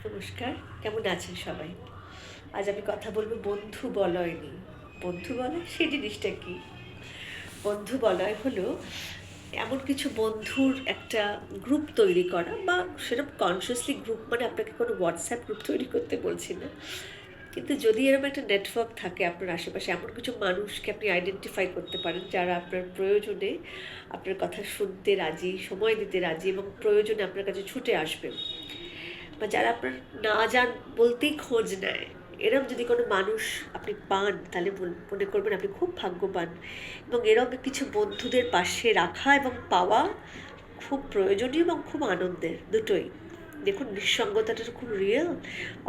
নমস্কার, কেমন আছেন সবাই? আজ আমি কথা বলবো বন্ধু বলয় নিয়ে। বন্ধু বলয় সেই জিনিসটা কি? বন্ধু বলয় হলো এমন কিছু বন্ধুর একটা গ্রুপ তৈরি করা, বা সেরকম কনসিয়াসলি গ্রুপ মানে আপনাকে কোনো হোয়াটসঅ্যাপ গ্রুপ তৈরি করতে বলছি না। কিন্তু যদি এরকম একটা নেটওয়ার্ক থাকে আপনার আশেপাশে, এমন কিছু মানুষকে আপনি আইডেন্টিফাই করতে পারেন যারা আপনার প্রয়োজনে আপনার কথা শুনতে রাজি, সময় দিতে রাজি এবং প্রয়োজনে আপনার কাছে ছুটে আসবে, বা যারা আপনার না যান বলতেই খোঁজ নেয়। এরম যদি কোনো মানুষ আপনি পান তাহলে মনে করবেন আপনি খুব ভাগ্যবান, এবং এরকম কিছু বন্ধুদের পাশে রাখা এবং পাওয়া খুব প্রয়োজনীয় এবং খুব আনন্দের দুটোই। দেখুন, নিঃসঙ্গতাটা তো খুব রিয়েল।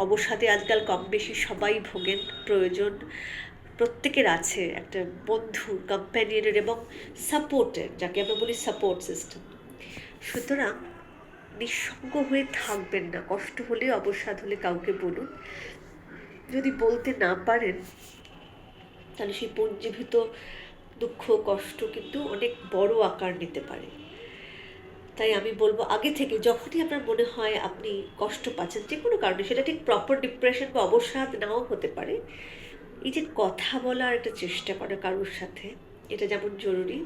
অবসাদে আজকাল কম বেশি সবাই ভোগেন। প্রয়োজন প্রত্যেকের আছে একটা বন্ধুর, কম্প্যানিয়নের এবং সাপোর্টের, যাকে আমরা বলি সাপোর্ট সিস্টেম। সুতরাং নিঃসঙ্গ হয়ে থাকবেন না। কষ্ট হলে, অবসাদ হলে কাউকে বলুন। যদি বলতে না পারেন তাহলে সেই পুঞ্জীভূত দুঃখ কষ্ট কিন্তু অনেক বড় আকার নিতে পারে। তাই আমি বলবো, আগে থেকে যখনই আপনার মনে হয় আপনি কষ্ট পাচ্ছেন যে কোনো কারণে, সেটা ঠিক প্রপার ডিপ্রেশন বা অবসাদ নাও হতে পারে, এই যে কথা বলার একটা চেষ্টা করা কারোর সাথে, এটা যেমন জরুরি,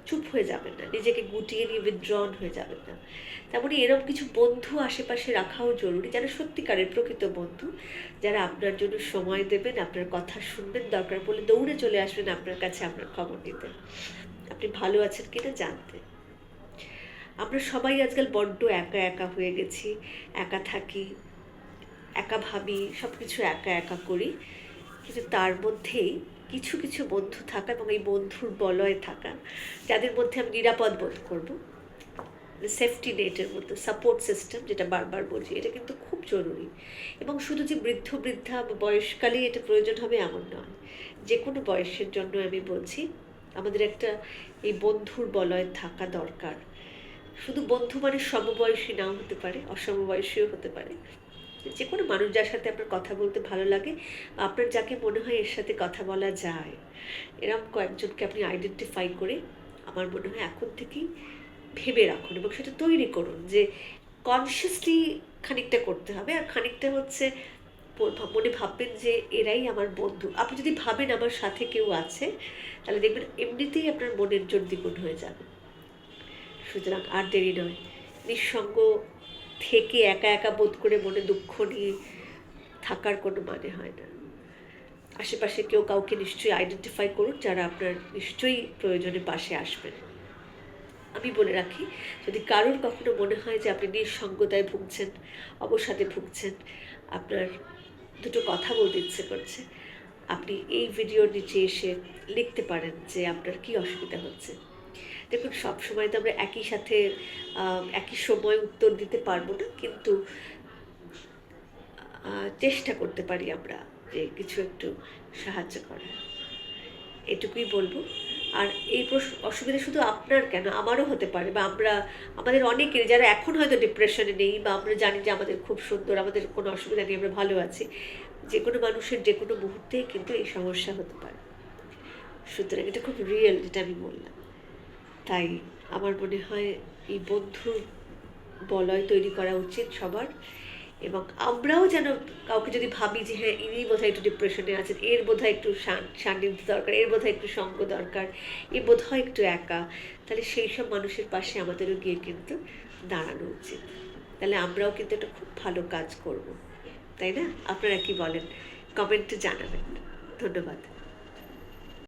চুপ হয়ে যাবেন না, নিজেকে গুটিয়ে নিয়ে উইথড্রন হয়ে যাবেন না, তেমনই এরকম কিছু বন্ধু আশেপাশে রাখাও জরুরি, যারা সত্যিকারের প্রকৃত বন্ধু, যারা আপনার জন্য সময় দেবেন, আপনার কথা শুনবেন, দরকার পড়লে দৌড়ে চলে আসবেন আপনার কাছে আপনার খবর নিতে, আপনি ভালো আছেন কিনা জানতে। আমরা সবাই আজকাল বড্ড একা একা হয়ে গেছি। একা থাকি, একা ভাবি, সব কিছু একা একা করি। কিন্তু তার মধ্যেই কিছু কিছু বন্ধু থাকা এবং এই বন্ধুর বলয়ে থাকা, যাদের মধ্যে আমি নিরাপদ বোধ করবো, সেফটি নেটের মতো সাপোর্ট সিস্টেম, যেটা বারবার বলছি, এটা কিন্তু খুব জরুরি। এবং শুধু যে বৃদ্ধ বৃদ্ধা বা বয়সকালেই এটা প্রয়োজন হবে এমন নয়, যে কোনো বয়সের জন্য আমি বলছি আমাদের একটা এই বন্ধুর বলয় থাকা দরকার। শুধু বন্ধু মানে সমবয়সী নাও হতে পারে, অসমবয়সীও হতে পারে। যে কোনো মানুষ যার সাথে আপনার কথা বলতে ভালো লাগে, আপনার যাকে মনে হয় এর সাথে কথা বলা যায়, এরকম কয়েকজনকে আপনি আইডেন্টিফাই করে আমার মনে হয় এখন থেকেই ভেবে রাখুন এবং সেটা তৈরি করুন যে কনসিয়াসলি খানিকটা করতে হবে। আর খানিকটা হচ্ছে মনে ভাববেন যে এরাই আমার বন্ধু। আপনি যদি ভাবেন আমার সাথে কেউ আছে, তাহলে দেখবেন এমনিতেই আপনার মনের জোর দ্বিগুণ হয়ে যাবে। সুতরাং আর দেরি নয়, নিঃসঙ্গ থেকে একা একা বোধ করে মনে দুঃখ নিয়ে থাকার কোনো মানে হয় না। আশেপাশে কেউ কাউকে নিশ্চয়ই আইডেন্টিফাই করুন যারা আপনার নিশ্চয়ই প্রয়োজনে পাশে আসবেন। আমি বলে রাখি, যদি কারোর কখনো মনে হয় যে আপনি নিঃসঙ্গতায় ভুগছেন, অবসাদে ভুগছেন, আপনার দুটো কথা বলতে ইচ্ছে করছে, আপনি এই ভিডিওর নিচে এসে লিখতে পারেন যে আপনার কী অসুবিধা হচ্ছে। দেখুন, সবসময় তো আমরা একই সাথে একই সময় উত্তর দিতে পারবো না, কিন্তু চেষ্টা করতে পারি আমরা যে কিছু একটু সাহায্য করার। এটুকুই বলবো। আর এই অসুবিধা শুধু আপনার কেন, আমারও হতে পারে, বা আমাদের অনেকের যারা এখন হয়তো ডিপ্রেশনে নেই, বা আমরা জানি যে আমাদের খুব সুন্দর, আমাদের কোনো অসুবিধা নেই, আমরা ভালো আছি, যে কোনো মানুষের যে কোনো মুহূর্তেই কিন্তু এই সমস্যা হতে পারে। সুতরাং এটা খুব রিয়েল, যেটা আমি বললাম। তাই আমার মনে হয় এই বন্ধুর বলয় তৈরি করা উচিত সবার। এবং আমরাও যেন কাউকে যদি ভাবি যে হ্যাঁ, ইনি বোধহয় একটু ডিপ্রেশনে আছেন, এর বোধহয় একটু সান্নিধ্য দরকার, এর বোধহয় একটু সঙ্গ দরকার, এ বোধহয় একটু একা, তাহলে সেই সব মানুষের পাশে আমাদেরও গিয়ে কিন্তু দাঁড়ানো উচিত। তাহলে আমরাও কিন্তু একটা খুব ভালো কাজ করব, তাই না? আপনারা কি বলেন? কমেন্টে জানাবেন। ধন্যবাদ।